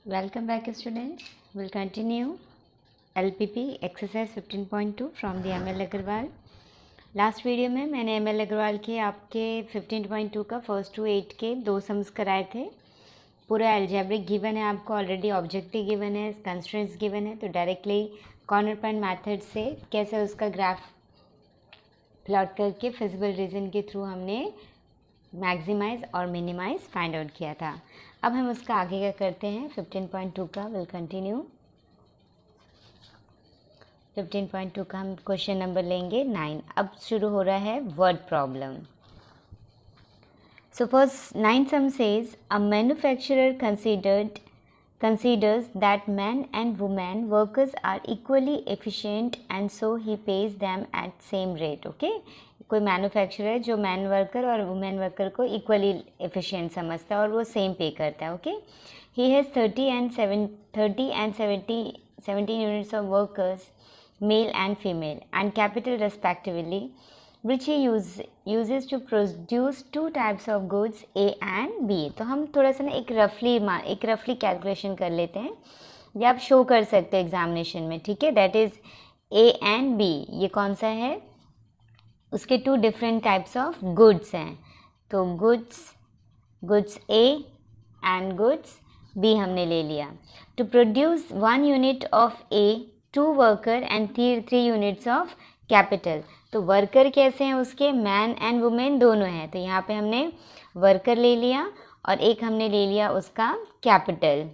Welcome back students. We'll continue LPP exercise 15.2 from the ML Agarwal. Last video में मैंने ML Agarwal के आपके 15.2 का फर्स्ट टू 8 के 2 सम्स कराए थे. पूरा एल्जेब्रिक गिवन है आपको, ऑलरेडी ऑब्जेक्टिव गिवन है, कंस्ट्रेंट्स गिवन है. तो डायरेक्टली कॉर्नर पॉइंट मेथड से कैसे उसका ग्राफ प्लॉट करके फिजिबल रीजन के थ्रू हमने मैक्सिमाइज और मिनिमाइज फाइंड आउट किया था. अब हम उसका आगे का करते हैं 15.2 का. विल कंटिन्यू 15.2 का हम क्वेश्चन नंबर लेंगे 9. अब शुरू हो रहा है word problem. So first 9 sum says a manufacturer considers that men and women workers are equally efficient and so he pays them at same rate. Okay, कोई मैन्युफैक्चरर है जो मैन वर्कर और वुमेन वर्कर को equally efficient समझता है और वो same पे करता है. Okay, he has 30 and 17 units of workers, male and female, and capital respectively, which he uses to produce two types of goods A and B. तो हम थोड़ा सा ना एक रफली कैलकुलेशन कर लेते हैं, ये आप शो कर सकते हैं एग्जामिनेशन में. ठीक है, that is A and B. ये कौन सा है, उसके 2 डिफरेंट टाइप्स ऑफ गुड्स हैं. तो goods A and goods B हमने ले लिया. To produce 1 unit of A, 2 worker and 3 units of capital. तो वर्कर कैसे हैं उसके, मैन एंड वुमेन दोनों हैं. तो यहाँ पे हमने वर्कर ले लिया और एक हमने ले लिया उसका कैपिटल.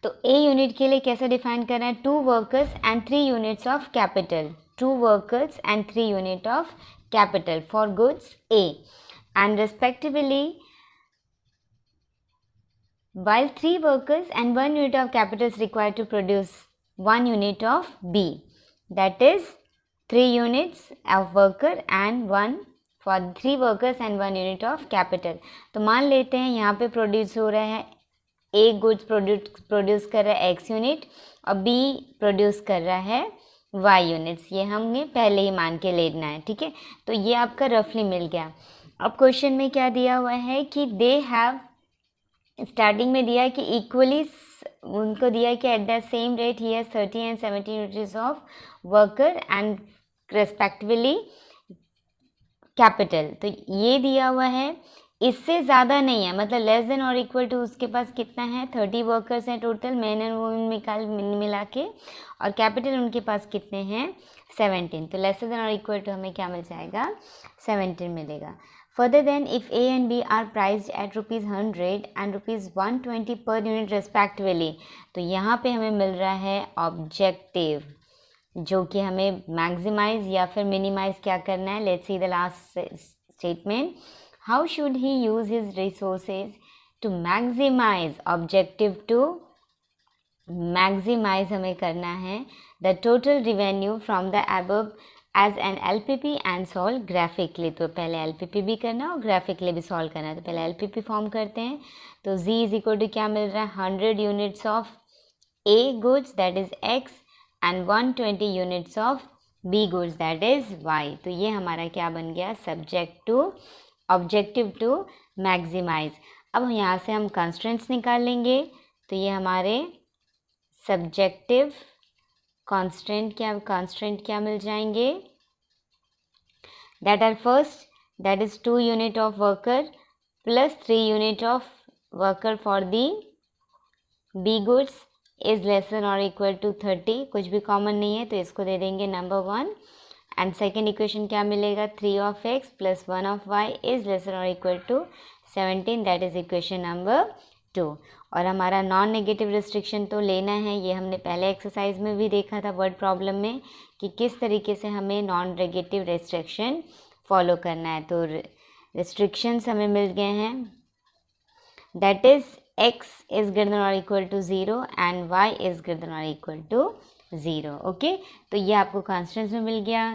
तो A यूनिट के लिए कैसे डिफाइन करना है, 2 workers and 3 units of capital. 2 workers and 3 unit of capital for goods A, and respectively while 3 workers and 1 unit of capital is required to produce 1 unit of B, that is 3 units of worker and 1 for 3 workers and 1 unit of capital. तो मान लेते हैं यहाँ पे produce हो रहा है A goods produce कर रहा है X यूनिट और B प्रोड्यूस कर रहा है Y यूनिट्स. ये हमें पहले ही मान के लेना है. ठीक है, तो ये आपका रफली मिल गया. अब क्वेश्चन में क्या दिया हुआ है कि दे हैव, स्टार्टिंग में दिया कि इक्वली उनको दिया कि at the same rate he has 30 and 17 units of worker and respectively capital. तो ये दिया हुआ है, इससे ज़्यादा नहीं है, मतलब लेस देन और इक्वल टू उसके पास कितना है, 30 वर्कर्स हैं टोटल, मैन एंड वुमेन मिला के, और कैपिटल उनके पास कितने हैं, 17. तो लेस देन और इक्वल टू हमें क्या मिल जाएगा, 17 मिलेगा. Further than if A and B are priced at ₹100 and ₹120 per unit respectively. तो यहाँ पे हमें मिल रहा है ऑब्जेक्टिव, जो कि हमें मैक्सिमाइज या फिर मिनिमाइज क्या करना है. Let's see the last statement. How should he use his resources to maximize? Objective to maximize हमें करना है the total revenue from the above as an LPP and solve graphically. तो पहले LPP भी करना और graphically भी solve करना है. तो पहले LPP फॉर्म करते हैं. तो Z इज इक्वल टू क्या मिल रहा है, 100 units of A goods that is X and 120 units of B goods that is Y. तो ये हमारा क्या बन गया, subject to objective to maximize. अब यहाँ से हम कंस्ट्रेंट्स निकाल लेंगे. तो ये हमारे सब्जेक्टिव कांस्टेंट क्या मिल जाएंगे, that are first that is 2 unit of worker plus 3 unit of worker for the B goods is less than और इक्वल टू 30. कुछ भी कॉमन नहीं है तो इसको दे देंगे नंबर 1. एंड सेकेंड इक्वेशन क्या मिलेगा, 3 of X plus 1 of Y is less और equal to 17. That is equation number 2. और हमारा नॉन नेगेटिव रिस्ट्रिक्शन तो लेना है, ये हमने पहले एक्सरसाइज में भी देखा था वर्ड प्रॉब्लम में कि किस तरीके से हमें नॉन नेगेटिव रिस्ट्रिक्शन फॉलो करना है. तो रिस्ट्रिक्शंस हमें मिल गए हैं, that is X is greater than और equal to 0 and Y is greater than और इक्वल टू 0. ओके, तो ये आपको कॉन्स्टेंट्स में मिल गया.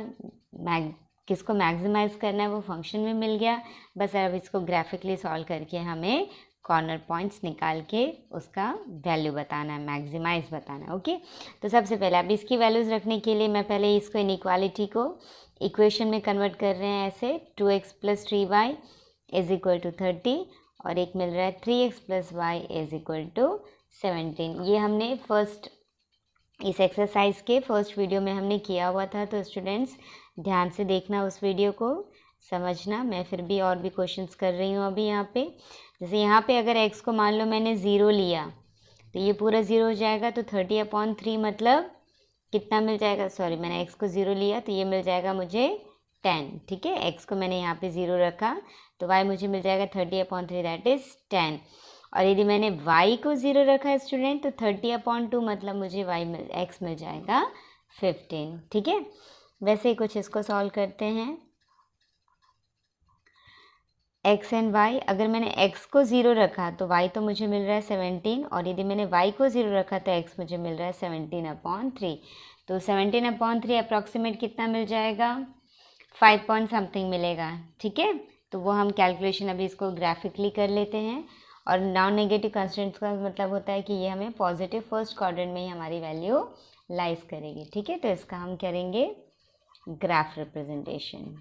किसको मैक्सिमाइज करना है वो फंक्शन में मिल गया. बस अब इसको ग्राफिकली सॉल्व करके हमें कॉर्नर पॉइंट्स निकाल के उसका वैल्यू बताना है, मैक्सिमाइज बताना है. ओके, तो सबसे पहले अब इसकी वैल्यूज़ रखने के लिए मैं पहले इसको इनइक्वालिटी को इक्वेशन में कन्वर्ट कर रहे हैं ऐसे. 2x + 3y is equal to 30 और एक मिल रहा है 3x + y = 17। ये हमने फर्स्ट इस एक्सरसाइज के फर्स्ट वीडियो में हमने किया हुआ था, तो स्टूडेंट्स ध्यान से देखना उस वीडियो को, समझना। मैं फिर भी और भी क्वेश्चंस कर रही हूँ अभी यहाँ पे। जैसे यहाँ पे अगर x को मान लो मैंने 0 लिया तो ये पूरा 0 हो जाएगा, तो 30/3 मतलब कितना मिल जाएगा, सॉरी मैंने x को 0 लिया तो ये मिल जाएगा मुझे 10। ठीक है, x को मैंने यहाँ पे 0 रखा तो y मुझे मिल जाएगा 30/3 दैट इज़ 10। और यदि मैंने y को 0 रखा है स्टूडेंट तो 30/2 मतलब मुझे x मिल जाएगा 15। ठीक है, वैसे ही कुछ इसको सॉल्व करते हैं। x एंड y, अगर मैंने x को 0 रखा तो y तो मुझे मिल रहा है 17, और यदि मैंने y को 0 रखा तो x मुझे मिल रहा है 17/3। तो 17/3 अप्रॉक्सीमेट कितना मिल जाएगा, 5 पॉइंट समथिंग मिलेगा। ठीक है, तो वो हम कैलकुलेशन अभी इसको ग्राफिकली कर लेते हैं। और नॉन नेगेटिव कंस्टेंट्स का मतलब होता है कि ये हमें पॉजिटिव फर्स्ट क्वाड्रेंट में ही हमारी वैल्यू लाइज करेगी। ठीक है, तो इसका हम करेंगे ग्राफ रिप्रेजेंटेशन।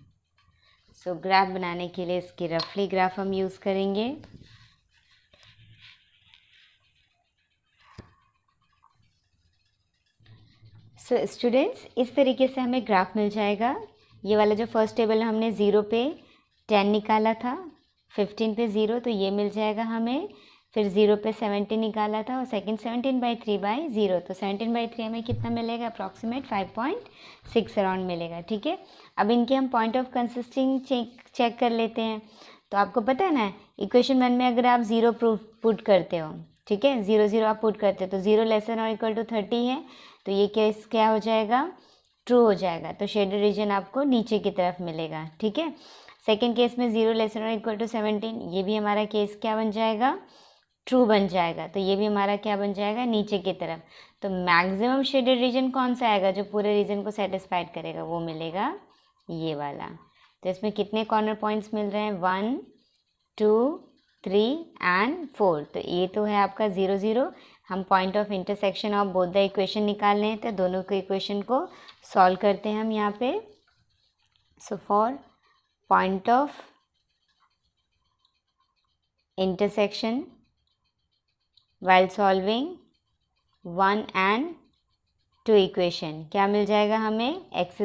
सो ग्राफ बनाने के लिए इसकी रफली ग्राफ हम यूज़ करेंगे। सो स्टूडेंट्स, इस तरीके से हमें ग्राफ मिल जाएगा। ये वाला जो फर्स्ट टेबल हमने 0 पे 10 निकाला था, 15 पे 0, तो ये मिल जाएगा हमें। फिर 0 पे 17 निकाला था, और सेकंड 17/3/0, तो 17/3 हमें कितना मिलेगा, अप्रॉक्सीमेट 5.6 अराउंड मिलेगा। ठीक है, अब इनके हम पॉइंट ऑफ कंसिस्टिंग चेक कर लेते हैं। तो आपको पता है ना, इक्वेशन 1 में अगर आप 0 पुट करते हो, ठीक है, 0 0 आप पुट करते हो तो 0 < 30 है, तो ये केस क्या हो जाएगा, ट्रू हो जाएगा। तो शेडेड रीजन आपको नीचे की तरफ मिलेगा। ठीक है, सेकेंड केस में 0 < 17, ये भी हमारा केस क्या बन जाएगा, ट्रू बन जाएगा। तो ये भी हमारा क्या बन जाएगा, नीचे की तरफ। तो मैक्सिमम शेडेड रीजन कौन सा आएगा, जो पूरे रीजन को सेटिस्फाइड करेगा, वो मिलेगा ये वाला। तो इसमें कितने कॉर्नर पॉइंट्स मिल रहे हैं, 1 2 3 एंड 4। तो ये तो है आपका 0 0। हम point of intersection of both the equation निकाल लें, तो दोनों के इक्वेशन को सॉल्व करते हैं हम यहाँ पे। So for point of intersection while solving 1 and 2 equation, क्या मिल जाएगा हमें, x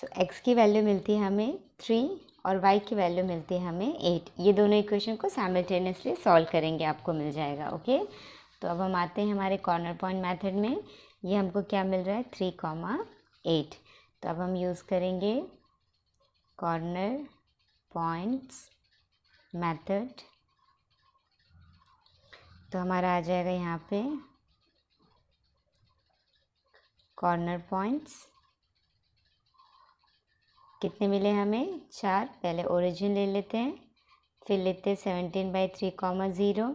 = x की वैल्यू मिलती है हमें 3 और y की वैल्यू मिलती है हमें 8। ये दोनों इक्वेशन को साइमल्टेनियसली सॉल्व करेंगे, आपको मिल जाएगा। ओके, तो अब हम आते हैं हमारे कॉर्नर पॉइंट मेथड में। ये हमको क्या मिल रहा है, 3, 8। तो अब हम यूज़ करेंगे कॉर्नर पॉइंट्स मेथड। तो हमारा आ जाएगा यहाँ पे कॉर्नर पॉइंट्स कितने मिले हमें, 4। पहले ओरिजिन ले लेते हैं, फिर लेते 17/3, 0,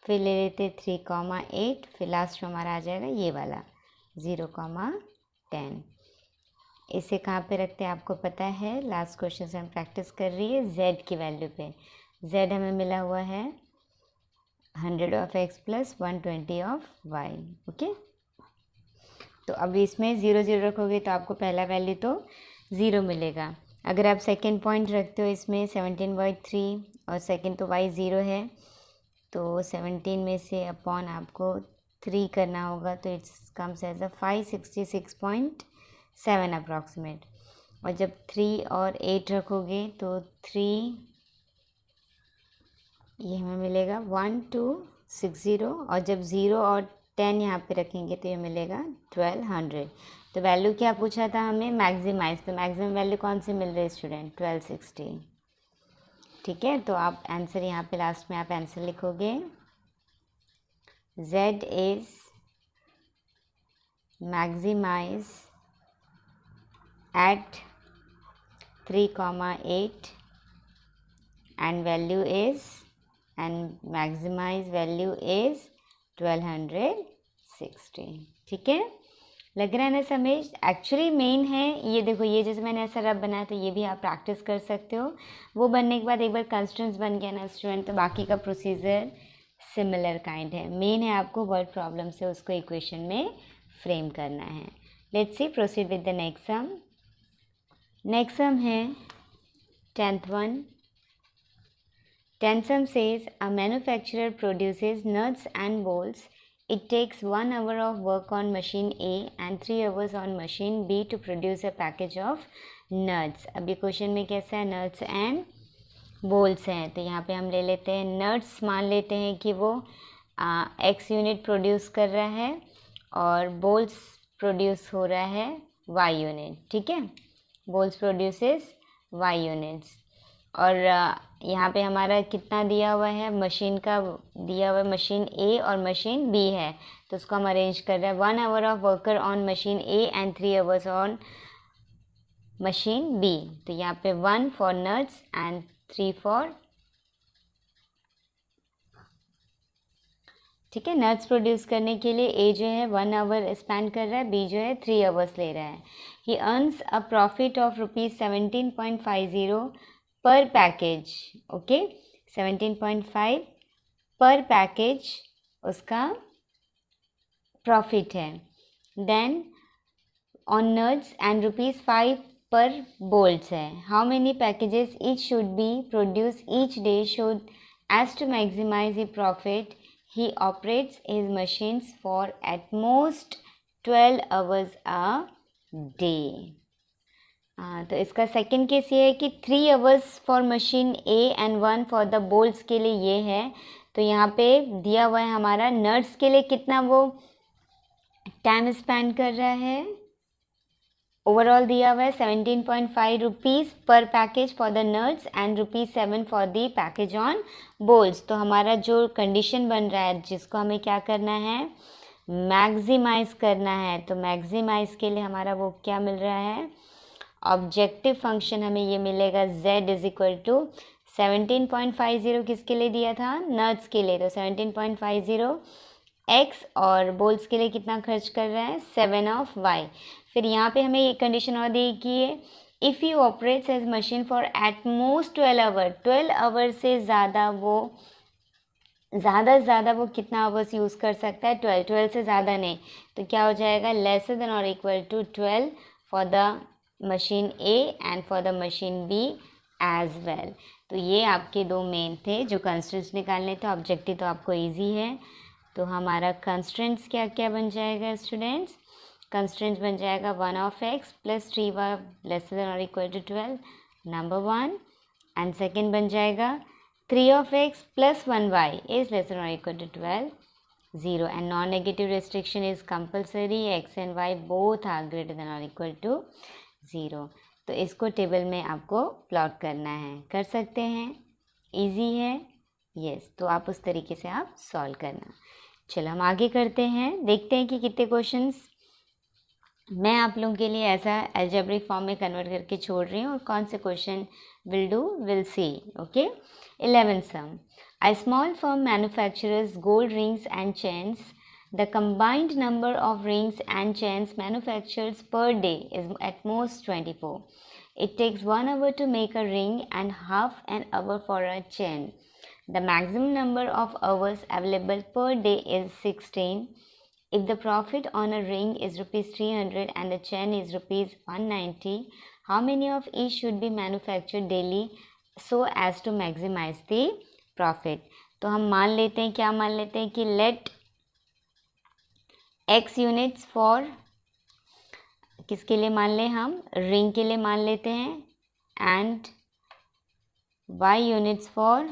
फिर ले लेते 3, 8, फिर लास्ट में हमारा आ जाएगा ये वाला 0, 10। इसे कहाँ पे रखते हैं आपको पता है, लास्ट क्वेश्चन से हम प्रैक्टिस कर रही है z की वैल्यू पे। z हमें मिला हुआ है 100 of x + 120 of y। Okay, तो अब इसमें 0 0 रखोगे तो आपको पहला वैल्यू तो 0 मिलेगा। अगर आप सेकेंड पॉइंट रखते हो इसमें 17/3 और सेकेंड तो y 0 है, तो 17 में से अपॉन आपको 3 करना होगा, तो इट्स कम्स एज 566.7 अप्रॉक्सीमेट। और जब 3 और 8 रखोगे तो 3, ये हमें मिलेगा 1260, और जब 0 और 10 यहाँ पे रखेंगे तो ये मिलेगा 1200। तो वैल्यू क्या पूछा था हमें, मैक्सिमाइज। तो मैक्सिमम वैल्यू कौन सी मिल रही है स्टूडेंट, 1260। ठीक है, तो आप आंसर यहाँ पे लास्ट में आप आंसर लिखोगे, z is maximize at 3, 8 and value is maximize value is 1260। ठीक है, लग रहा है ना समझ। एक्चुअली मेन है ये, देखो ये जैसे मैंने ऐसा रब बनाया तो ये भी आप प्रैक्टिस कर सकते हो। वो बनने के बाद एक बार कंस्टेंट्स बन गया ना स्टूडेंट, तो बाकी का प्रोसीजर सिमिलर काइंड है। मेन है आपको वर्ड प्रॉब्लम से उसको इक्वेशन में फ्रेम करना है। Let's C proceed with the next some. Next sum है 10th one. Tensum says a manufacturer produces nuts and bolts. It takes 1 hour of work on machine A and 3 hours on machine B to produce a package of nuts. अभी question में कैसा है, nuts and bolts हैं, तो यहाँ पे हम ले लेते हैं nuts, मान लेते हैं कि वो x यूनिट प्रोड्यूस कर रहा है और bolts प्रोड्यूस हो रहा है y यूनिट, ठीक है, bolts प्रोड्यूसेस y यूनिट्स। और यहाँ पे हमारा कितना दिया हुआ है, मशीन का दिया हुआ है, मशीन ए और मशीन बी है, तो उसको हम अरेंज कर रहे हैं। 1 hour of worker on machine A and 3 hours on machine B, तो यहाँ पे 1 फॉर नट्स एंड 3 फॉर, ठीक है, नट्स प्रोड्यूस करने के लिए ए जो है 1 आवर स्पेंड कर रहा है, बी जो है 3 आवर्स ले रहा है। ही अर्न्स अ प्रॉफिट ऑफ ₹17.50 पर पैकेज, ओके, 17.5 पर पैकेज उसका प्रॉफिट है। Then on nuts and ₹5 per bolts है। How many packages each should be produce each day should as to maximize the profit he operates his machines for at most 12 hours a day. तो इसका second case ये है कि 3 hours for machine A and 1 for the bolts के लिए ये है। तो यहाँ पे दिया हुआ है हमारा नट्स के लिए कितना वो टाइम स्पेंड कर रहा है, ओवरऑल दिया हुआ है 17.5 rupees per package for the nuts and ₹7 for the package on bolts. तो हमारा जो कंडीशन बन रहा है जिसको हमें क्या करना है, मैक्सिमाइज करना है, तो मैक्सिमाइज के लिए हमारा वो क्या मिल रहा है, ऑब्जेक्टिव फंक्शन हमें ये मिलेगा z इज इक्वल टू 17.50 किसके लिए दिया था, नट्स के लिए, तो 17.50 x और बोल्ट्स के लिए कितना खर्च कर रहा है 7 ऑफ y। फिर यहाँ पे हमें ये कंडीशन और दी कि if you operates as machine for at most 12 hour, 12 hour से ज़्यादा वो ज़्यादा से ज़्यादा वो कितना आवर्स यूज़ कर सकता है, 12 से ज़्यादा नहीं, तो क्या हो जाएगा, लेसर देन और equal to 12 for the machine A and for the machine B as well. तो ये आपके दो मेन थे जो कंस्ट्रेंट्स निकालने थे। ऑब्जेक्टिव तो आपको इजी है, तो हमारा कंस्ट्रेंट्स क्या क्या बन जाएगा स्टूडेंट्स, कंस्ट्रेंट्स बन जाएगा 1 of X plus 3y lesser than और equal to 12, number 1, and second बन जाएगा 3 of X plus 1y is lesser than और equal to 12, 0, and non negative restriction is compulsory, X and Y both are greater than और equal to 0। तो इसको table में आपको plot करना है, कर सकते हैं, इजी है, यस, तो आप उस तरीके से आप सॉल्व करना। चलो हम आगे करते हैं, देखते हैं कि कितने क्वेश्चंस मैं आप लोगों के लिए ऐसा अलजेब्रिक फॉर्म में कन्वर्ट करके छोड़ रही हूँ और कौन से question will do will see, okay. 11th sum, a small firm manufacturers gold rings and chains. The combined number of rings and chains manufactured per day is at most 24. It takes 1 hour to make a ring and half an hour for a chain. The maximum number of hours available per day is 16. If the profit on a ring is ₹300 and the chain is ₹190, how many of each should be manufactured daily so as to maximize the profit? तो हम मान लेते हैं, क्या मान लेते हैं कि let x यूनिट्स फॉर, किसके लिए मान लें हम, रिंग के लिए मान लेते हैं, and y units for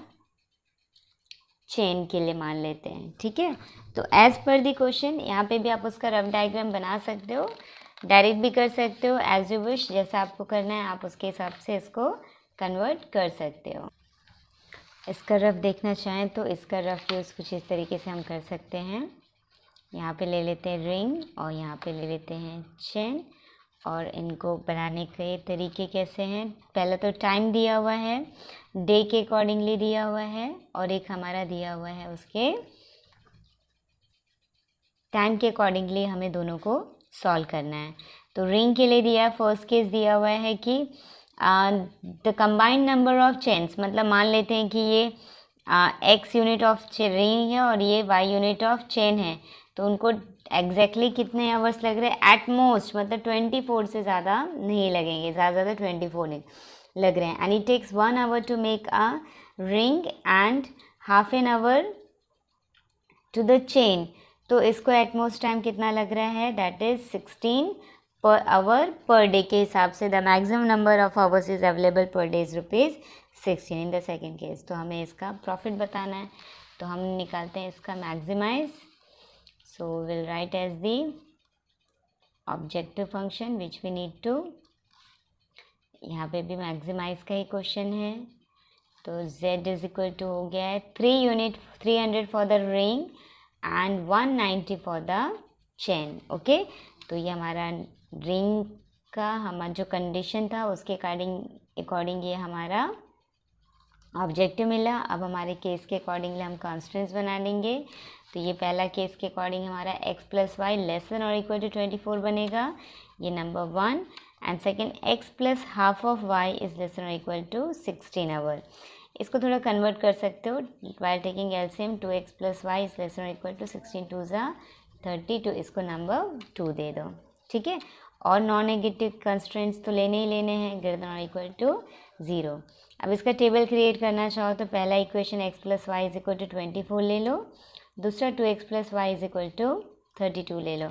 chain के लिए मान लेते हैं, ठीक है। तो एज पर द क्वेश्चन यहाँ पे भी आप उसका रफ डायग्राम बना सकते हो, डायरेक्ट भी कर सकते हो, एज यू विश, जैसा आपको करना है आप उसके हिसाब से इसको कन्वर्ट कर सकते हो। इसका रफ देखना चाहें तो इसका रफ यूज़ कुछ इस तरीके से हम कर सकते हैं, यहाँ पे ले लेते हैं रिंग और यहाँ पे ले लेते हैं चेन, और इनको बनाने के तरीके कैसे हैं, पहले तो टाइम दिया हुआ है, डे के अकॉर्डिंगली दिया हुआ है, और एक हमारा दिया हुआ है उसके टाइम के अकॉर्डिंगली हमें दोनों को सॉल्व करना है। तो रिंग के लिए दिया है, फर्स्ट केस दिया हुआ है कि the combined number of chains, मतलब मान लेते हैं कि ये x यूनिट ऑफ रिंग है और ये y यूनिट ऑफ चेन है, तो उनको एग्जैक्टली कितने आवर्स लग रहे हैं, एट मोस्ट मतलब 24 से ज़्यादा नहीं लगेंगे, ज़्यादा 24 नहीं लग रहे हैं। And it takes 1 hour to make a ring and half an hour to the chain. तो इसको एटमोस्ट टाइम कितना लग रहा है, that is 16 per hour per day के हिसाब से। The maximum number of hours is available per day is ₹16 in the second case. तो हमें इसका प्रॉफिट बताना है, तो हम निकालते हैं इसका maximize. So will write as the objective function which we need to, यहाँ पे भी मैक्सिमाइज का ही क्वेश्चन है। तो z इज इक्वल टू हो गया है 300 for the ring and 190 for the chain. Okay, तो ये हमारा रिंग का हमारा जो कंडीशन था उसके अकॉर्डिंग ये हमारा ऑब्जेक्टिव मिला। अब हमारे केस के अकॉर्डिंगली हम कॉन्स्टेंट्स बना लेंगे। तो ये पहला केस के अकॉर्डिंग हमारा x plus y less than और इक्वल टू 24 बनेगा, ये number 1। And second x plus half of y is less than और इक्वल टू 16 आवर। इसको थोड़ा कन्वर्ट कर सकते हो by taking LCM. 2x plus y is less than और इक्वल टू 16 2 ज़ा 32, इसको नंबर 2 दे दो, ठीक है। और नॉन नेगेटिव कंस्ट्रेंट्स तो लेने ही लेने हैं, ग्रेटर देन और इक्वल टू 0। अब इसका टेबल क्रिएट करना चाहो तो पहला equation x plus y is equal to 24 ले लो, दूसरा 2x plus y is equal to 32 ले लो।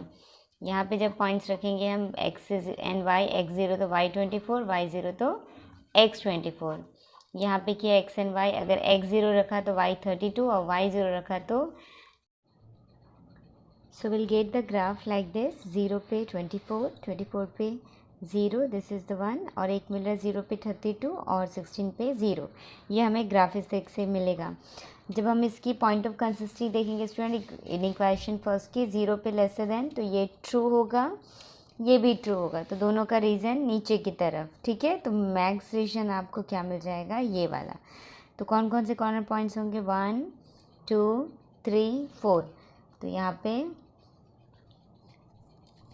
यहाँ पे जब पॉइंट्स रखेंगे हम x एंड y, x0 तो y 24, y0 तो x 24। यहाँ पे किया x एंड y, अगर x0 रखा तो y 32 और y0 रखा तो, सो will get the graph like this. 0 पे 24, 24 पे 0, दिस इज़ द 1, और एक मिल रहा है 0 पे 32 और 16 पे 0। ये हमें ग्राफ इस से मिलेगा। जब हम इसकी पॉइंट ऑफ कंसिस्टेंसी देखेंगे स्टूडेंट, इन इक्वेशन फर्स्ट की 0 पे लेस देन, तो ये ट्रू होगा, ये भी ट्रू होगा, तो दोनों का रीज़न नीचे की तरफ, ठीक है। तो मैक्स रीजन आपको क्या मिल जाएगा, ये वाला। तो कौन कौन से कॉर्नर पॉइंट्स होंगे, 1 2 3 4। तो यहाँ पे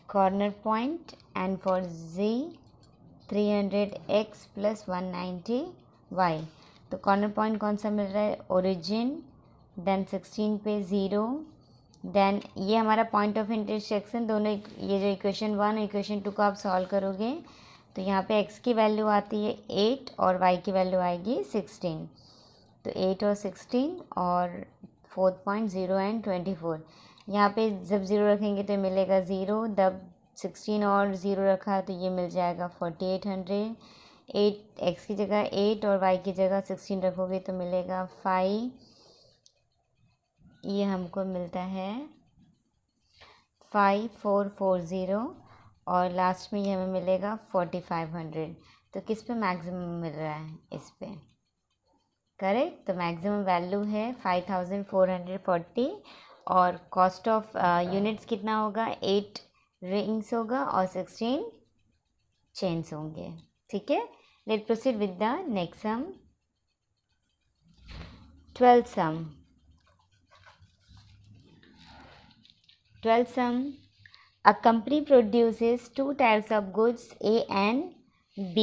corner point and for z 300x plus 190y। तो कॉर्नर पॉइंट कौन सा मिल रहा है, ओरिजिन, देन 16 पे 0, देन ये हमारा पॉइंट ऑफ इंटरसेक्शन। दोनों ये जो इक्वेशन 1 और इक्वेशन 2 को आप सॉल्व करोगे तो यहाँ पे x की वैल्यू आती है 8 और y की वैल्यू आएगी 16। तो 8 और 16 और 4.0 एंड 24। यहाँ पे जब 0 रखेंगे तो मिलेगा 0, जब 16 और 0 रखा तो ये मिल जाएगा 4800। 8 x की जगह 8 और y की जगह 16 रखोगे तो मिलेगा 5, ये हमको मिलता है 5440, और लास्ट में ये हमें मिलेगा 4500। तो किस पे मैक्सिमम मिल रहा है, इस पे, करेक्ट। तो मैक्सिमम वैल्यू है 5440, और कॉस्ट ऑफ यूनिट्स कितना होगा, 8 रिंग्स होगा और 16 चेन्स होंगे, ठीक है। Let proceed with the next sum, 12th sum. 12th sum, a company produces two types of goods A and B.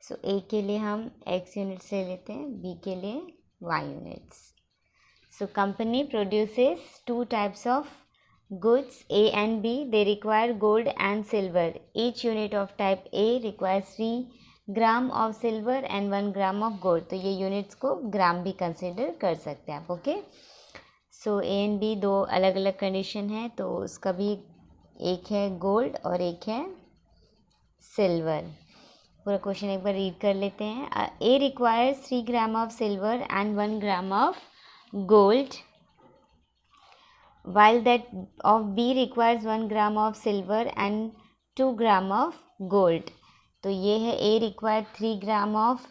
So A के लिए हम X units ले लेते हैं, B के लिए Y units. So company produces two types of goods A and B. They require gold and silver. Each unit of type A requires 3 gram of silver and 1 gram of gold. तो ये units को ग्राम भी consider कर सकते हैं आप, okay. So A and B दो अलग अलग कंडीशन है, तो उसका भी एक है गोल्ड और एक है सिल्वर। पूरा क्वेश्चन एक बार रीड कर लेते हैं। A requires 3 gram of silver and 1 gram of gold, while that of B requires 1 gram of silver and 2 gram of gold. तो ये है A require 3 gram of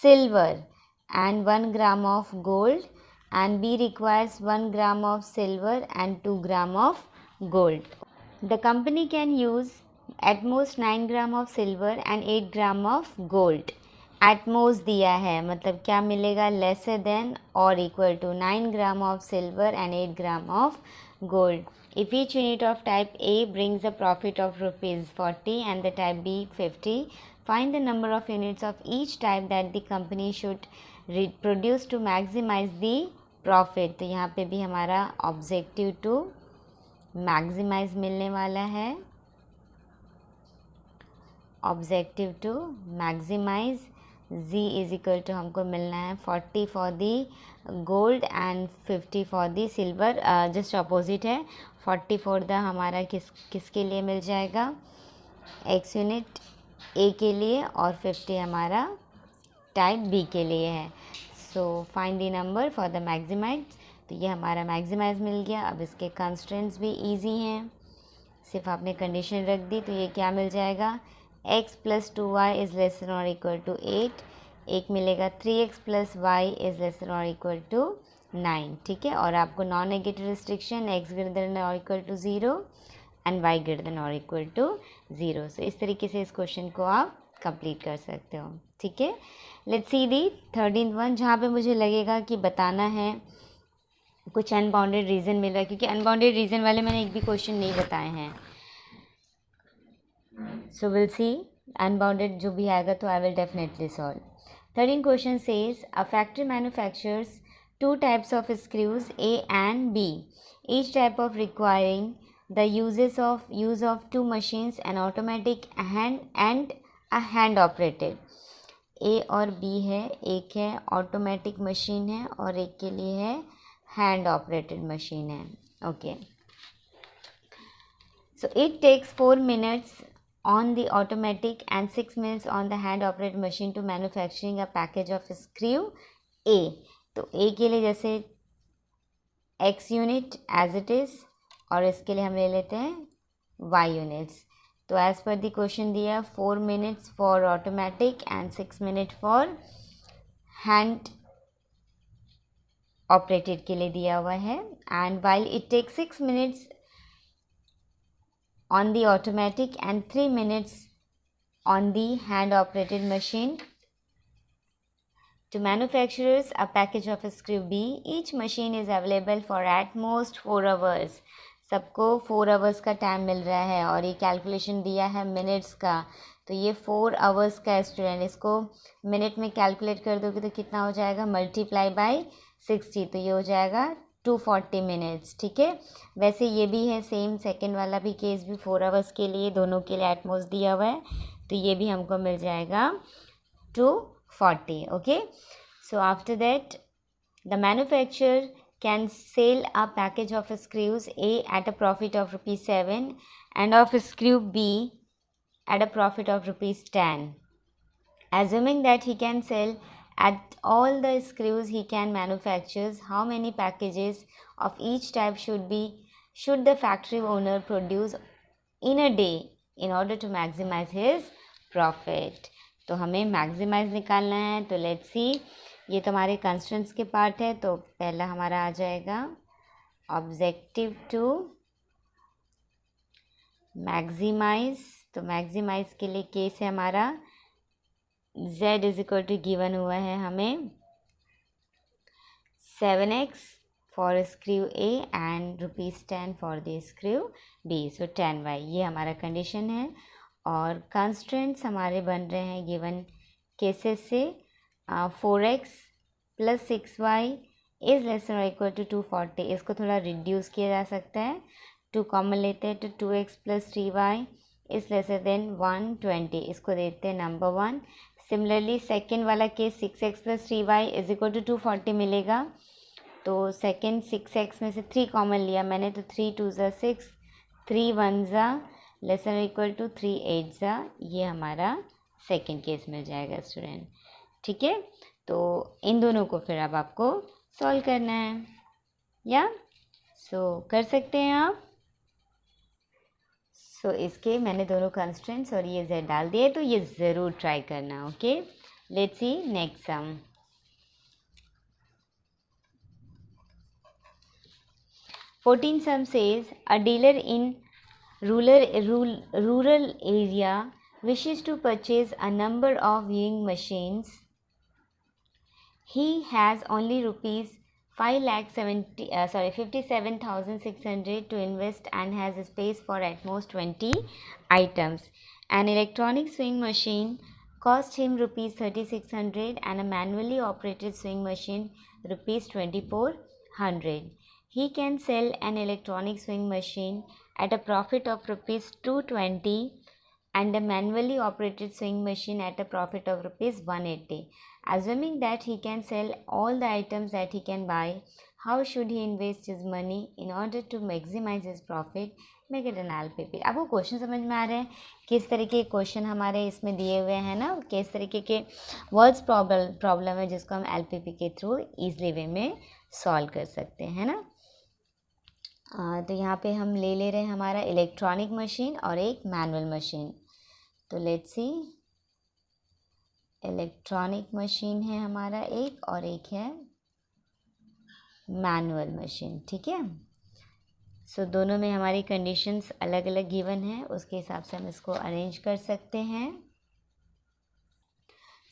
silver and 1 gram of gold, and B requires 1 gram of silver and 2 gram of gold. The company can use at most 9 gram of silver and 8 gram of gold. At most दिया है, मतलब क्या मिलेगा, lesser than or equal to 9 gram of silver and 8 gram of gold. If each unit of type A brings a profit of ₹40 and the type B 50, find the number of units of each type that the company should produce to maximize the profit. तो यहाँ पे भी हमारा objective to maximise मिलने वाला है, objective to maximize Z is equal to हमको मिलना है 40 for the gold and 50 for the silver, just opposite है। 40 फॉर द हमारा किसके लिए मिल जाएगा, एक्स यूनिट ए के लिए, और 50 हमारा टाइप बी के लिए है। So find the number for the maximize. तो ये हमारा मैक्सिमाइज मिल गया। अब इसके कंस्ट्रेंट्स भी इजी हैं, सिर्फ आपने कंडीशन रख दी तो ये क्या मिल जाएगा, x + 2y is less than और इक्वल टू 8, एक मिलेगा 3x + y is less than और इक्वल टू 9, ठीक है। और आपको non negative restriction x greater than और equal to 0 and y greater than और इक्वल टू 0। सो इस तरीके से इस क्वेश्चन को आप कंप्लीट कर सकते हो, ठीक है। Let's C the 13th one, जहाँ पे मुझे लगेगा कि बताना है कुछ अनबाउंडेड रीज़न मिल रहा है, क्योंकि अनबाउंडेड रीज़न वाले मैंने एक भी क्वेश्चन नहीं बताए हैं। सो विल सी अनबाउंडेड जो भी आएगा तो I will definitely solve. 13 question says a factory manufactures 2 types of screws A and B, each type of requiring the use of 2 machines, an automatic and a hand operated। A और B है, एक है automatic machine है और एक के लिए है हैंड ऑपरेटेड मशीन है, okay. So it takes 4 minutes on the automatic and 6 minutes on the hand operated machine to manufacturing a package of screw A। तो A के लिए जैसे X unit as it is, और इसके लिए हम ले लेते हैं Y यूनिट्स। तो एज पर द क्वेश्चन दिया 4 minutes for automatic and 6 minutes for hand operated के लिए दिया हुआ है। And while it takes 6 minutes on the automatic and 3 minutes on the hand operated machine to manufacturers a package of screw B, each machine is available for at most 4 hours। सबको 4 hours का time मिल रहा है और ये calculation दिया है minutes का, तो ये 4 hours का स्टूडेंट, इसको मिनट में कैलकुलेट कर दोगे तो कितना हो जाएगा, मल्टीप्लाई बाय 60, तो ये हो जाएगा 240 मिनट्स, ठीक है। वैसे ये भी है सेम, सेकंड वाला भी केस भी 4 hours के लिए, दोनों के लिए एटमोस्ट दिया हुआ है, तो ये भी हमको मिल जाएगा 240, okay. So after that the manufacturer can sell a package of screws A at a profit of ₹7 and of screw B at a profit of ₹10, assuming that he can sell at all the screws he can manufacture, how many packages of each type should the factory owner produce in a day in order to maximize his profit। तो हमें maximise निकालना है। तो let's see, ये तो हमारे constraints के part है। तो पहला हमारा आ जाएगा ऑब्जेक्टिव टू मैक्सिमाइज। तो मैक्सिमाइज के लिए केस है हमारा Z is equal to given हुआ है हमें 7x for screw A and ₹10 for the screw B, so 10y, ये हमारा कंडीशन है। और कंस्ट्रेंट्स हमारे बन रहे हैं गिवन केसेस से 4x + 6y is less than और इक्वल टू 240। इसको थोड़ा रिड्यूस किया जा सकता है, 2 कॉमन लेते हैं तो 2x + 3y is lesser than 120, इसको देते हैं नंबर 1। सिमिलरली सेकेंड वाला case 6x + 3y is equal to 240 मिलेगा। तो सेकेंड 6x में से 3 कॉमन लिया मैंने, तो 3 2 ज़ा 6, 3 1 ज़ा लेस देन इक्वल टू 3 8 ज़ा, ये हमारा सेकेंड केस मिल जाएगा स्टूडेंट, ठीक है। तो इन दोनों को फिर अब आपको सॉल्व करना है, या कर सकते हैं आप। इसके मैंने दोनों कंस्ट्रेंट्स और ये z डाल दिए, तो ये ज़रूर ट्राई करना, okay. Let's see next sum. 14 sum says a dealer in rural area wishes to purchase a number of viewing machines. He has only ₹57,600 to invest and has space for at most 20 items. An electronic swing machine cost him ₹3,600 and a manually operated swing machine ₹2,400. He can sell an electronic swing machine at a profit of ₹220 and a manually operated sewing machine at a profit of rupees 180. Assuming that he can sell all the items that he can buy, how should he invest his money in order to maximize his profit? Make it an LPP. आपको question समझ में आ रहे हैं? किस तरीके के question हमारे इसमें दिए हुए हैं ना, किस तरीके के वर्ड्स प्रॉब्लम है जिसको हम LPP के थ्रू ईजिली वे में सॉल्व कर सकते हैं ना। तो यहाँ पे हम ले रहे हैं हमारा इलेक्ट्रॉनिक मशीन और एक मैनुअल मशीन। तो लेट्स सी, इलेक्ट्रॉनिक मशीन है हमारा एक और एक है मैनुअल मशीन, ठीक है। सो दोनों में हमारी कंडीशंस अलग अलग गिवन है, उसके हिसाब से हम इसको अरेंज कर सकते हैं।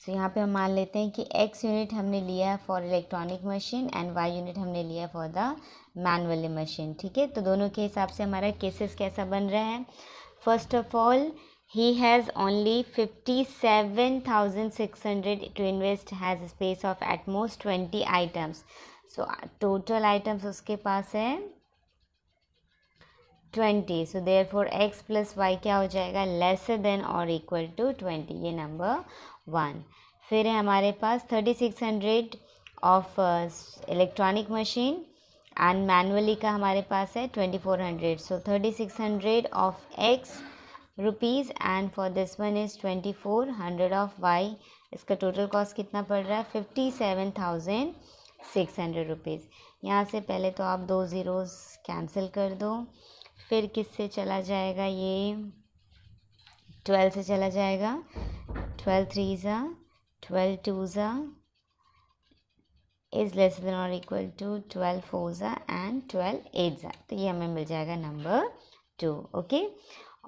सो यहाँ पे हम मान लेते हैं कि x यूनिट हमने लिया है for electronic machine and y unit हमने लिया फॉर द मैनुअल मशीन, ठीक है। तो दोनों के हिसाब से हमारा केसेस कैसा बन रहा है? First of all, he has only 57,600 to invest, has a space of at most 20 items. So total items उसके पास है 20. So therefore x plus y क्या हो जाएगा? lesser than or equal to 20. ये नंबर 1. फिर है हमारे पास 3600 of electronic machine and manually का हमारे पास है 2400. So 3600 of x rupees and for this one is 2400 of y. इसका टोटल कॉस्ट कितना पड़ रहा है? 57,600 रुपीज़। यहाँ से पहले तो आप 2 ज़ीरोज़ कैंसिल कर दो, फिर किससे चला जाएगा? ये 12 से चला जाएगा। 12 3 12 2 इज़ लेस देन और इक्वल टू 12 4 एंड 12 8। तो ये हमें मिल जाएगा नंबर 2, ओके।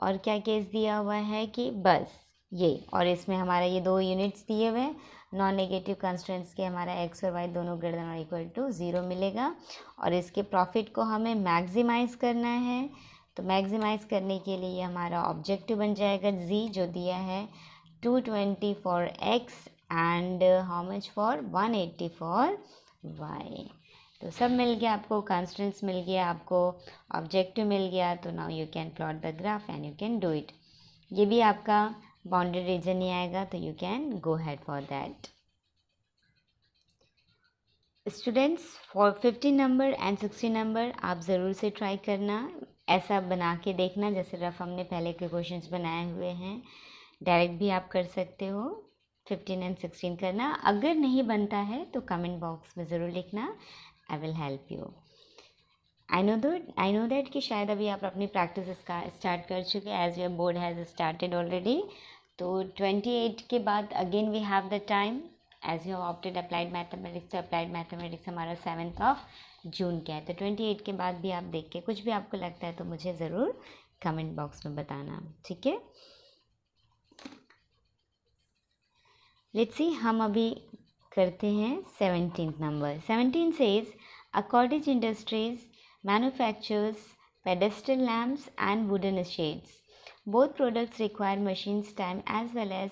और क्या केस दिया हुआ है कि बस ये, और इसमें हमारा ये 2 यूनिट्स दिए हुए हैं, नॉन नेगेटिव कंस्ट्रेंट्स के हमारा x और y दोनों ग्रेटर देन और इक्वल टू 0 मिलेगा। और इसके प्रॉफिट को हमें मैक्सिमाइज़ करना है, तो मैक्सिमाइज़ करने के लिए हमारा ऑब्जेक्टिव बन जाएगा z, जो दिया है 220 for x and how much for 180 for y। तो सब मिल गया आपको, कंस्टेंट्स मिल गया आपको, ऑब्जेक्टिव मिल गया। तो now you can plot the graph and you can do it. ये भी आपका बाउंडेड रीजन नहीं आएगा, तो you can go head for that. Students, for 15 number and 16 number आप ज़रूर से ट्राई करना, ऐसा बना के देखना जैसे रफ हमने पहले के क्वेश्चंस बनाए हुए हैं। डायरेक्ट भी आप कर सकते हो, 15 एंड 16 करना। अगर नहीं बनता है तो कमेंट बॉक्स में ज़रूर लिखना, I will help you. I know that कि शायद अभी आप अपनी प्रैक्टिस स्टार्ट कर चुके हैं, as your board has started already. तो 28 के बाद again we have the time, as you opted applied mathematics. तो अप्लाइड मैथमेटिक्स हमारा 7 जून का है। तो 28 के बाद भी आप देख के कुछ भी आपको लगता है तो मुझे ज़रूर कमेंट बॉक्स में बताना, ठीक है। लेट्स सी, हम अभी करते हैं 17th number. 17 says a cottage industries manufactures pedestal lamps and wooden shades. Both products require machines time as well as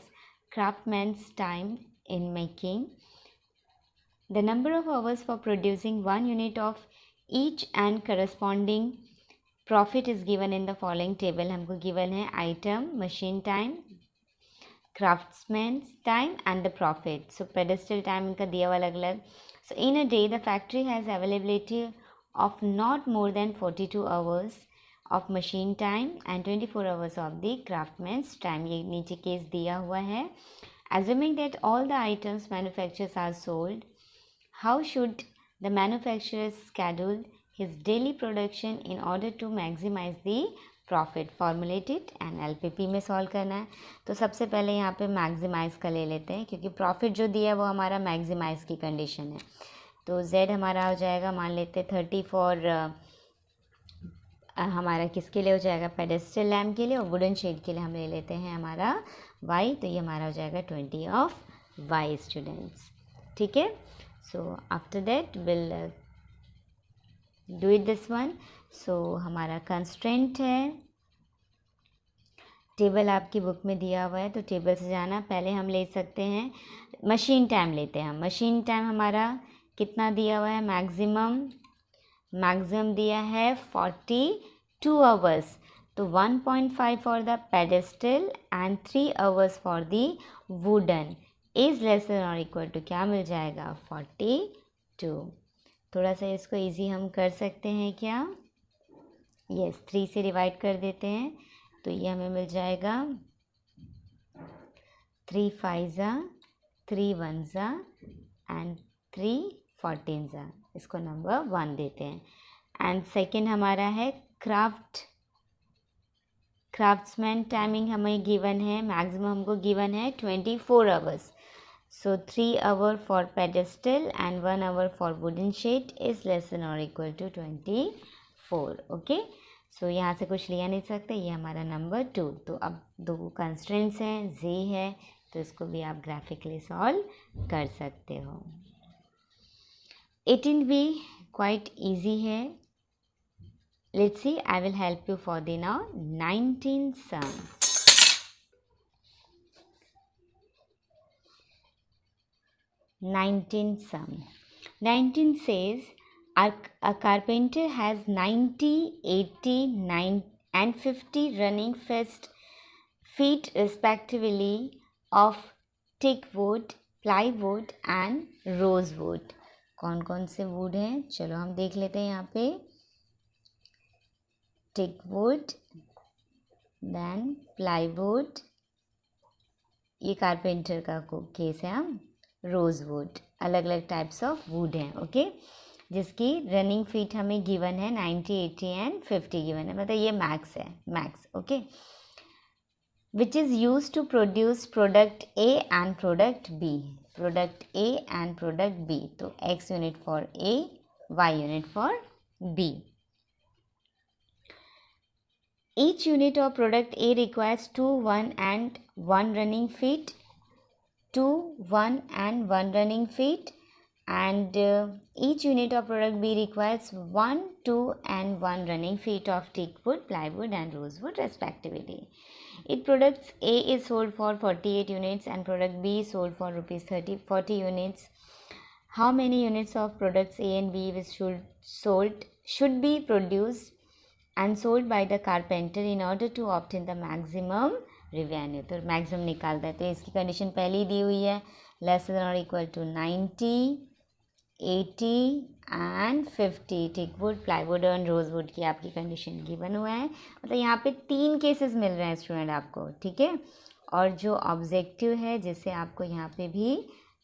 craftsman's time in making. The number of hours for producing one unit of each and corresponding profit is given in the following table. हमको given है item, machine time, craftsman's time and the profit. So pedestal time इनका दिया हुआ अलग अलग। So in a day the factory has availability of not more than 42 hours of machine time and 24 hours of the craftsman's time. ये नीचे case दिया हुआ है। Assuming that all the items manufactured are sold, how should the manufacturer schedule his daily production in order to maximize the profit? Formulated and LPP में solve करना है। तो सबसे पहले यहाँ पे मैक्सिमाइज़ का ले लेते हैं, क्योंकि प्रॉफिट जो दिया है वो हमारा मैक्सिमाइज़ की कंडीशन है। तो Z हमारा हो जाएगा, मान लेते 30 फॉर हमारा किसके लिए हो जाएगा? पेडेस्टल लैम्प के लिए। और वुडन शेड के लिए हम ले लेते हैं हमारा Y, तो ये हमारा हो जाएगा 20 ऑफ Y स्टूडेंट्स, ठीक है। So after that will do it this one. So हमारा कंस्ट्रेंट है, टेबल आपकी बुक में दिया हुआ है, तो टेबल से जाना। पहले हम ले सकते हैं मशीन टाइम लेते हैं हम। मशीन टाइम हमारा कितना दिया हुआ है? मैक्सिमम दिया है 42 आवर्स। तो 1.5 for the pedestal and 3 hours for the wooden is less than और इक्वल टू क्या मिल जाएगा 42। थोड़ा सा इसको इजी हम कर सकते हैं क्या, यस 3 से डिवाइड कर देते हैं तो ये हमें मिल जाएगा 3 5 ज़ा 3 1 ज़ा एंड 3 14 ज़ा, इसको नंबर 1 देते हैं। एंड सेकंड हमारा है क्राफ्ट्समैन टाइमिंग हमें गिवन है, मैक्सिमम हमको गिवन है 24 hours. So 3 hour for pedestal and 1 hour for wooden sheet is less than और इक्वल टू 24। ओके, सो यहाँ से कुछ लिया नहीं सकते, ये हमारा नंबर 2। तो अब 2 कंस्ट्रेंट्स हैं, जी है, तो इसको भी आप ग्राफिकली सॉल्व कर सकते हो। 18 भी क्वाइट इजी है। Let's see, I will help you for the now 19 sum. 19 sum. 19 says a carpenter has 90, 80, 9 and 50 running feet respectively of teak wood, plywood and rosewood. कौन कौन से वुड हैं, चलो हम देख लेते हैं यहाँ पे। टिक वुड, देन प्लाईवुड, ये कारपेंटर का केस है। हम रोज़वुड, अलग अलग टाइप्स ऑफ वुड हैं, ओके, जिसकी रनिंग फीट हमें गिवन है 90, 80 एंड 50 गिवन है, मतलब ये मैक्स है, max, okay. Which is use to produce product A and product B, product A and product B, तो X unit for A, Y unit for B. Each unit of product A requires 2, 1 and 1 running feet, 2, 1 and 1 running feet, and each unit of product B requires 1, 2 and 1 running feet of teak wood, plywood and rosewood respectively. Its products A is sold for 48 units and product B is sold for rupees 40 units. How many units of products A and B should be produced and sold by the carpenter in order to obtain the maximum revenue? तो maximum निकालता है, तो इसकी condition पहले ही दी हुई है, less than और equal to 90, 80 and 50। Teakwood, plywood और रोजवुड की आपकी कंडीशन गिवन हुआ है, मतलब यहाँ पे 3 केसेस मिल रहे हैं स्टूडेंट आपको, ठीक है। और जो ऑब्जेक्टिव है जिससे आपको यहाँ पे भी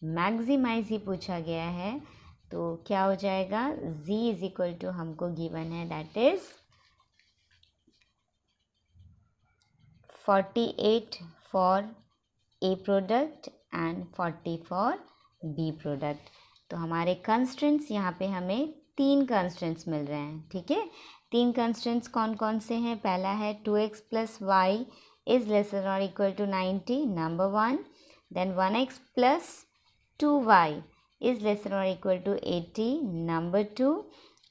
मैक्सिमाइज ही पूछा गया है, तो क्या हो जाएगा, z इज इक्वल टू हमको गिवन है, that is 48 for A product and 40 for B product। तो हमारे कंस्ट्रेंट्स यहाँ पे हमें 3 कंस्ट्रेंट्स मिल रहे हैं, ठीक है। 3 कंस्ट्रेंट्स कौन कौन से हैं, पहला है 2x plus Y is less than और equal to 90, number 1। Then 1x plus 2y is less than और equal to 80, number 2।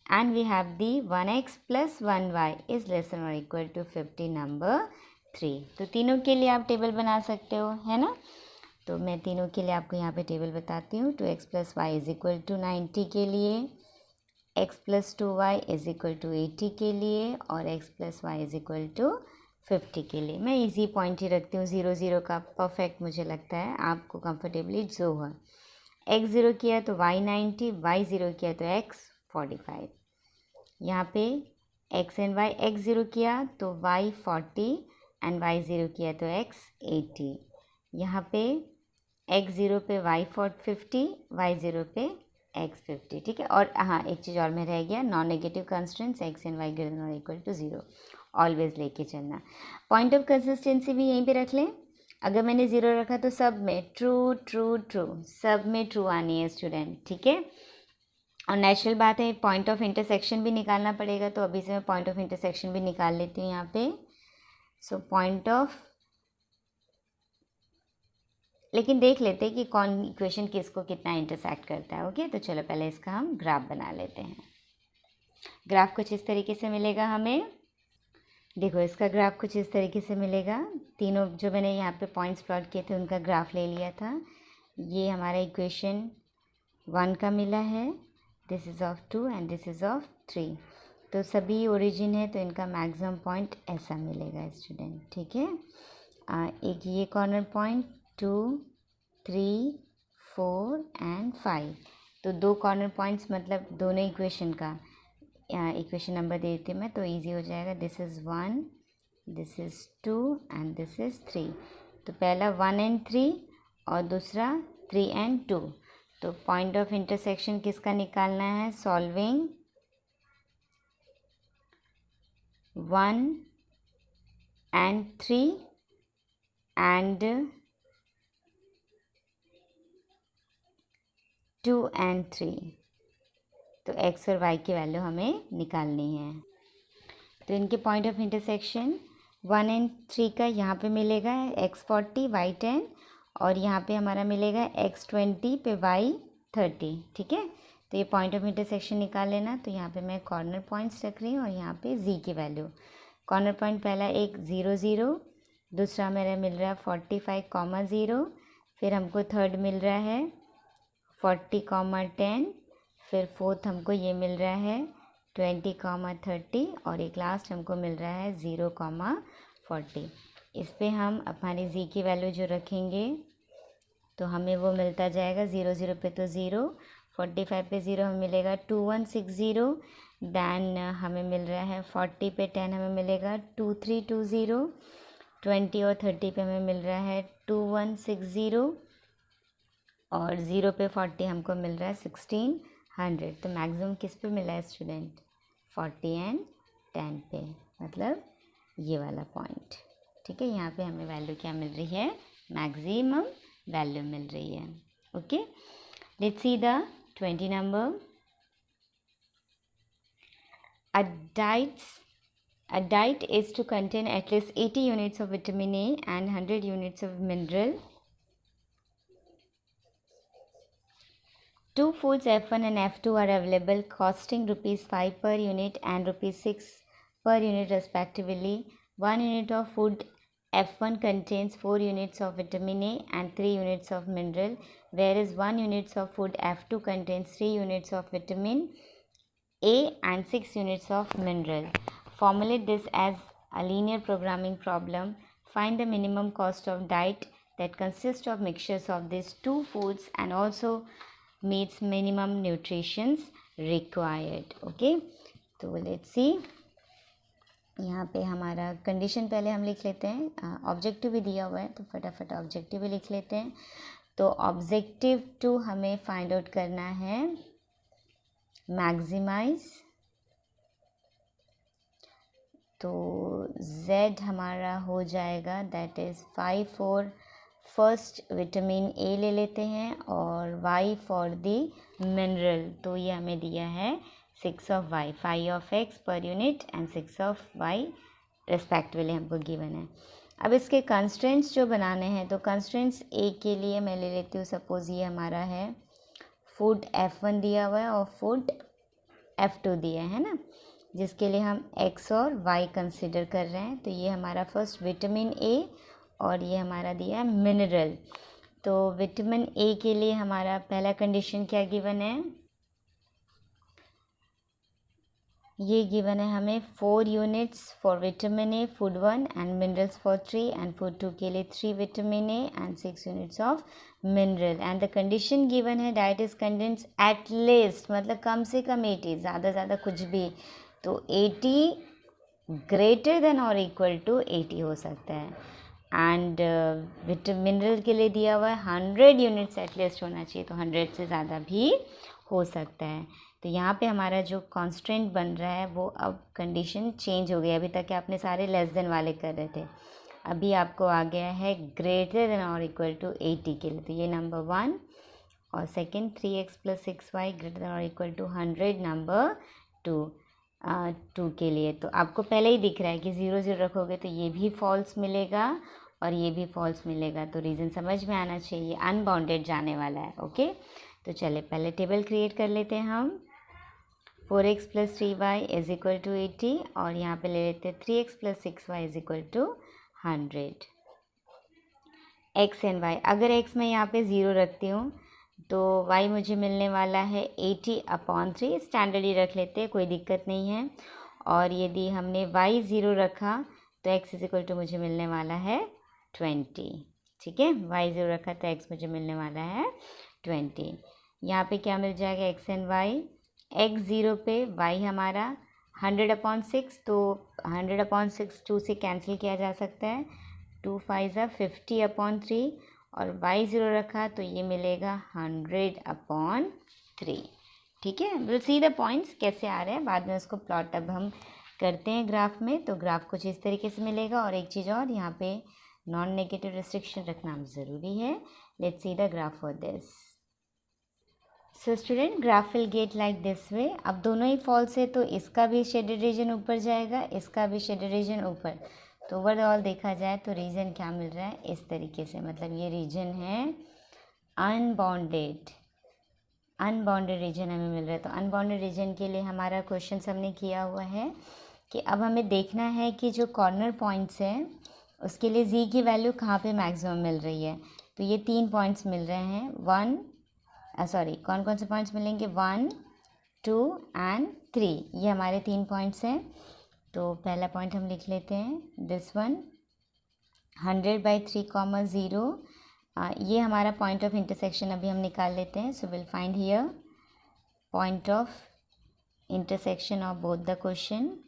And we have the 1x plus 1y is less than और इक्वल टू 50, नंबर 3। तो तीनों के लिए आप table बना सकते हो, है ना। तो मैं तीनों के लिए आपको यहाँ पे टेबल बताती हूँ। 2x plus Y is equal to 90 के लिए, x plus 2y is equal to 80 के लिए, और x plus Y is equal to 50 के लिए। मैं इजी पॉइंट ही रखती हूँ, 0 0 का परफेक्ट मुझे लगता है आपको कंफर्टेबली जो है। x 0 किया तो y 90, y 0 किया तो x 45। यहाँ पे x एंड y, x 0 किया तो y 40 एंड y 0 किया तो x 80। यहाँ पे x 0 पे y 50, y 0 पे x 50, ठीक है। और हाँ, एक चीज़ और में रह गया, non negative constants x and y greater than और इक्वल टू 0 ऑलवेज लेके चलना। पॉइंट ऑफ कंसिस्टेंसी भी यहीं पे रख लें, अगर मैंने 0 रखा तो सब में ट्रू ट्रू ट्रू, सब में ट्रू आनी है स्टूडेंट, ठीक है। और नेचुरल बात है, पॉइंट ऑफ इंटरसेक्शन भी निकालना पड़ेगा, तो अभी से मैं पॉइंट ऑफ इंटरसेक्शन भी निकाल लेती हूँ यहाँ पे। सो पॉइंट ऑफ, लेकिन देख लेते हैं कि कौन इक्वेशन किसको कितना इंटरसेक्ट करता है, ओके। तो चलो पहले इसका हम ग्राफ बना लेते हैं। ग्राफ कुछ इस तरीके से मिलेगा हमें, देखो इसका ग्राफ कुछ इस तरीके से मिलेगा। तीनों जो मैंने यहाँ पे पॉइंट्स प्लॉट किए थे उनका ग्राफ ले लिया था। ये हमारा इक्वेशन 1 का मिला है, this is of 2 and this is of 3। तो सभी ओरिजिन है तो इनका मैक्सिमम पॉइंट ऐसा मिलेगा स्टूडेंट, ठीक है। एक ये कॉर्नर पॉइंट 2, 3, 4 एंड 5, तो 2 कॉर्नर पॉइंट्स मतलब दोनों इक्वेशन का इक्वेशन नंबर दे देती हूँ मैं, तो इजी हो जाएगा। This is 1, this is 2 and this is 3। तो पहला 1 एंड 3 और दूसरा 3 एंड 2। तो पॉइंट ऑफ इंटरसेक्शन किसका निकालना है? Solving 1 and 3 and 2 and 3। तो x और y की वैल्यू हमें निकालनी है। तो इनके पॉइंट ऑफ इंटरसेक्शन 1 एंड 3 का यहाँ पे मिलेगा x40 y10, और यहाँ पे हमारा मिलेगा x20 पे y30, ठीक है। तो ये पॉइंट ऑफ इंटरसेक्शन निकाल लेना। तो यहाँ पे मैं कॉर्नर पॉइंट्स रख रही हूँ और यहाँ पे z की वैल्यू। कॉर्नर पॉइंट पहला एक 0, 0, दूसरा मेरा मिल रहा है 45, 0, फिर हमको थर्ड मिल रहा है 40, 10, फिर फोर्थ हमको ये मिल रहा है 20, 30, और एक लास्ट हमको मिल रहा है 0, 40। इस पे हम हमारी z की वैल्यू जो रखेंगे तो हमें वो मिलता जाएगा 0, 0 पे तो 0, 45 पे 0 हमें मिलेगा 2160, दैन हमें मिल रहा है 40 पे 10 हमें मिलेगा 2320, 20 और 30 पे हमें मिल रहा है 2160, और 0 पे 40 हमको मिल रहा है 1600। तो मैक्सिमम किस पे मिला है स्टूडेंट? 40 एंड 10 पे, मतलब ये वाला पॉइंट, ठीक है। यहाँ पे हमें वैल्यू क्या मिल रही है? मैक्सिमम वैल्यू मिल रही है। Okay, let's see the 20 number. A diet is to contain at least 80 units of vitamin A and 100 units of mineral. Two foods F1 and F2 are available, costing ₹5 per unit and ₹6 per unit respectively. One unit of food F1 contains 4 units of vitamin A and 3 units of mineral, whereas 1 unit of food F2 contains 3 units of vitamin A and 6 units of mineral. Formulate this as a linear programming problem. Find the minimum cost of diet that consists of mixtures of these two foods and also meets minimum nutritions required. Okay, तो let's see. यहाँ पे हमारा condition पहले हम लिख लेते हैं, objective भी दिया हुआ है तो फटाफट ऑब्जेक्टिव भी लिख लेते हैं। तो ऑब्जेक्टिव 2 हमें फाइंड आउट करना है मैक्सिमाइज। तो Z हमारा हो जाएगा that is 5 for first vitamin A ले लेते हैं, और Y फॉर दी मिनरल, तो ये हमें दिया है 6 of Y, 5 of X per unit and 6 of Y respectively हमको गिवन है। अब इसके कंस्ट्रेंट्स जो बनाने हैं, तो कंस्ट्रेंट्स A के लिए मैं ले लेती हूँ, सपोज़ ये हमारा है फूड F1 दिया हुआ है और फूड F2 दिया है ना, जिसके लिए हम X और Y कंसिडर कर रहे हैं। तो ये हमारा फर्स्ट विटामिन A और ये हमारा दिया है मिनरल। तो विटामिन A के लिए हमारा पहला कंडीशन क्या गिवन है? ये गिवन है हमें 4 units for vitamin A food 1 and minerals for 3, and food 2 के लिए 3 vitamin A and 6 units of mineral. And the condition given है diet is contents at least, मतलब कम से कम 80, ज़्यादा ज़्यादा कुछ भी, तो 80 ग्रेटर देन और इक्वल टू 80 हो सकता है। एंड मिनरल के लिए दिया हुआ है 100 यूनिट्स एटलीस्ट होना चाहिए, तो 100 से ज़्यादा भी हो सकता है। तो यहाँ पे हमारा जो कॉन्स्टेंट बन रहा है वो अब कंडीशन चेंज हो गई। अभी तक आपने सारे लेस देन वाले कर रहे थे, अभी आपको आ गया है ग्रेटर देन और इक्वल टू 80 के लिए। तो ये नंबर 1, और second 3x + 6y greater than और इक्वल टू 100 नंबर 2 के लिए। तो आपको पहले ही दिख रहा है कि 0, 0 रखोगे तो ये भी फॉल्स मिलेगा और ये भी फॉल्स मिलेगा, तो रीज़न समझ में आना चाहिए, अनबाउंडेड जाने वाला है। ओके, तो चले पहले टेबल क्रिएट कर लेते हैं हम। 4x + 3y is equal to 80, और यहाँ पे ले लेते हैं 3x + 6y is equal to 100। x and y, अगर x मैं यहाँ पे 0 रखती हूँ तो y मुझे मिलने वाला है 80/3, स्टैंडर्ड ही रख लेते हैं, कोई दिक्कत नहीं है। और यदि हमने y 0 रखा तो x इज इक्वल टू मुझे मिलने वाला है 20। ठीक है, y 0 रखा तो x मुझे मिलने वाला है 20। यहाँ पे क्या मिल जाएगा x एंड y, x 0 पे y हमारा 100/6, तो 100/6 2 से कैंसिल किया जा सकता है, 2 5 50/3, और y 0 रखा तो ये मिलेगा 100/3। ठीक है, विल सी द पॉइंट्स कैसे आ रहे हैं, बाद में उसको प्लॉट अब हम करते हैं ग्राफ में। तो ग्राफ कुछ इस तरीके से मिलेगा। और एक चीज़ और, यहाँ पे नॉन नेगेटिव रिस्ट्रिक्शन रखना ज़रूरी है। Let's see the graph for this. So student, graph will get like this way. अब दोनों ही फॉल्स है तो इसका भी शेडेड रीजन ऊपर जाएगा, इसका भी शेडेड रीजन ऊपर। तो ओवरऑल देखा जाए तो रीजन क्या मिल रहा है इस तरीके से, मतलब ये रीजन है अनबाउंडेड रीजन हमें मिल रहा है। तो अनबाउंडेड रीजन के लिए हमारा क्वेश्चन हमने किया हुआ है कि अब हमें देखना है कि जो कॉर्नर पॉइंट्स हैं उसके लिए z की वैल्यू कहाँ पे मैक्सिमम मिल रही है। तो ये 3 पॉइंट्स मिल रहे हैं, कौन कौन से पॉइंट्स मिलेंगे, 1 2 एंड 3, ये हमारे 3 पॉइंट्स हैं। तो पहला पॉइंट हम लिख लेते हैं, दिस वन 100/3, 0, ये हमारा पॉइंट ऑफ इंटरसेक्शन अभी हम निकाल लेते हैं। So will find here point of intersection of both the question.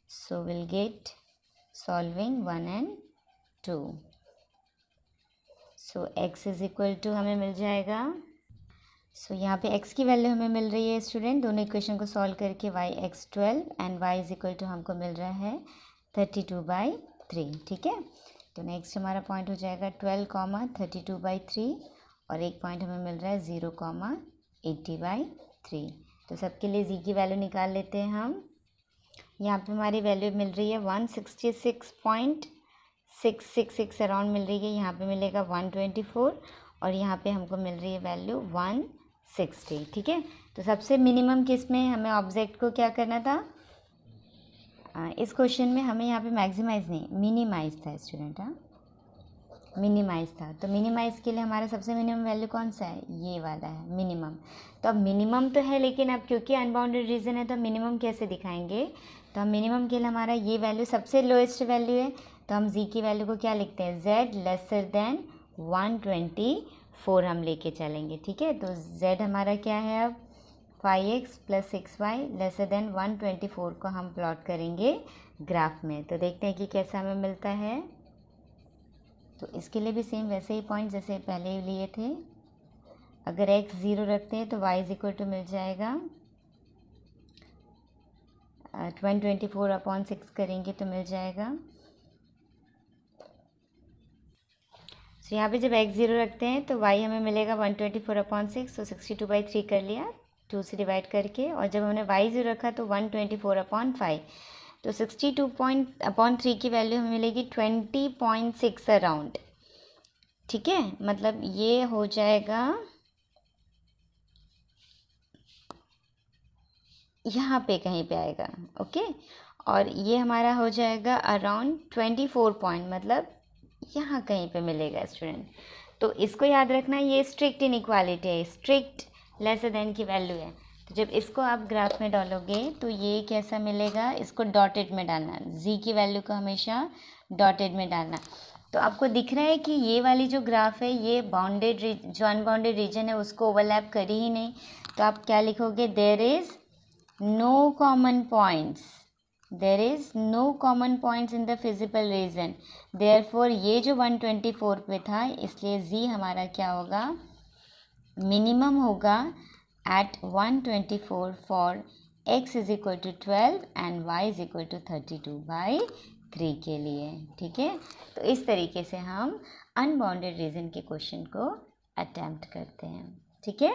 So will get solving 1 and 2। So x is equal to हमें मिल जाएगा, सो यहाँ पे x की वैल्यू हमें मिल रही है स्टूडेंट, दोनों इक्वेशन को सॉल्व करके yx 12 and y is equal to हमको मिल रहा है 32/3। ठीक है, तो नेक्स्ट हमारा पॉइंट हो जाएगा 12, 32/3, और एक पॉइंट हमें मिल रहा है 0, 80/3। तो सबके लिए z की वैल्यू निकाल लेते हैं हम। यहाँ पे हमारी वैल्यू मिल रही है 166.666 अराउंड मिल रही है, यहाँ पे मिलेगा 124, और यहाँ पे हमको मिल रही है वैल्यू 160। ठीक है, तो सबसे मिनिमम किस में हमें ऑब्जेक्ट को क्या करना था, इस क्वेश्चन में हमें यहाँ पे मैक्सिमाइज नहीं मिनिमाइज था स्टूडेंट, हाँ मिनिमाइज था। तो मिनिमाइज के लिए हमारा सबसे मिनिमम वैल्यू कौन सा है, ये वाला है मिनिमम। तो अब मिनिमम तो है, लेकिन अब क्योंकि अनबाउंडेड रीजन है तो मिनिमम कैसे दिखाएंगे, तो हम मिनिमम के लिए हमारा ये वैल्यू सबसे लोएस्ट वैल्यू है, तो हम z की वैल्यू को क्या लिखते हैं, z लेसर देन 124 हम लेके चलेंगे। ठीक है, तो z हमारा क्या है, अब 5x + 6y लेसर देन 124 को हम प्लॉट करेंगे ग्राफ में। तो देखते हैं कि कैसा हमें मिलता है। तो इसके लिए भी सेम वैसे ही पॉइंट जैसे पहले ही लिए थे, अगर x 0 रखते हैं तो y इज इक्वल टू मिल जाएगा 124/6 करेंगे तो मिल जाएगा। तो यहाँ पे जब x 0 रखते हैं तो y हमें मिलेगा 124/6, तो 62/3 कर लिया 2 से डिवाइड करके, और जब हमने y 0 रखा तो 124/5, तो 62/3 की वैल्यू हमें मिलेगी 20.6 अराउंड। ठीक है, मतलब ये हो जाएगा यहाँ पे कहीं पे आएगा, ओके, और ये हमारा हो जाएगा अराउंड 24 पॉइंट, मतलब यहाँ कहीं पे मिलेगा स्टूडेंट। तो इसको याद रखना, ये स्ट्रिक्ट इनइक्वालिटी है, स्ट्रिक्ट लेसर देन की वैल्यू है। तो जब इसको आप ग्राफ में डालोगे तो ये कैसा मिलेगा, इसको डॉटेड में डालना, z की वैल्यू को हमेशा डॉटेड में डालना। तो आपको दिख रहा है कि ये वाली जो ग्राफ है ये बाउंडेड जो अनबाउंडेड रीजन है उसको ओवरलैप करी ही नहीं। तो आप क्या लिखोगे, there is no common points, there is no common points in the physical region, therefore ये जो 124 पे था इसलिए z हमारा क्या होगा, मिनिमम होगा at 124 for x is equal to 12 and y is equal to 32/3 के लिए। ठीक है, तो इस तरीके से हम अनबाउंडेड रीजन के क्वेश्चन को अटेम्प्ट करते हैं। ठीक है।